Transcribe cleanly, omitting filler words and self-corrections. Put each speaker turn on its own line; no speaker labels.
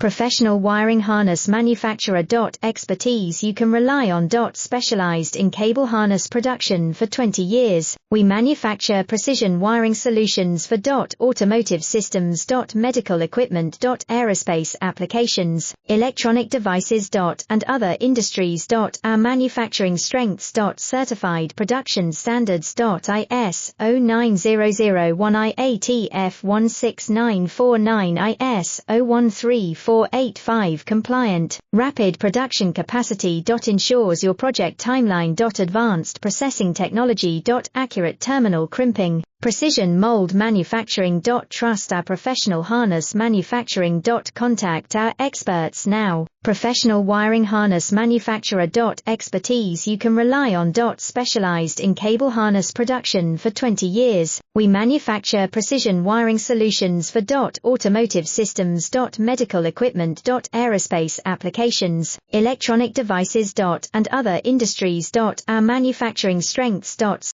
Professional wiring harness manufacturer. Expertise you can rely on. Specialized in cable harness production for 20 years, we manufacture precision wiring solutions for automotive systems. Medical equipment. Aerospace applications, electronic devices. And other industries. Our manufacturing strengths. Certified production standards. IS 09001 16949 IS 013485 compliant. Rapid production capacity. Ensures your project timeline. Advanced processing technology. Accurate terminal crimping. Precision mold manufacturing. Trust our professional harness manufacturing. Contact our experts now. Professional wiring harness manufacturer. Expertise you can rely on. Specialized in cable harness production for 20 years, we manufacture precision wiring solutions for automotive systems. Medical equipment. Aerospace applications, electronic devices. And other industries. Our manufacturing strengths.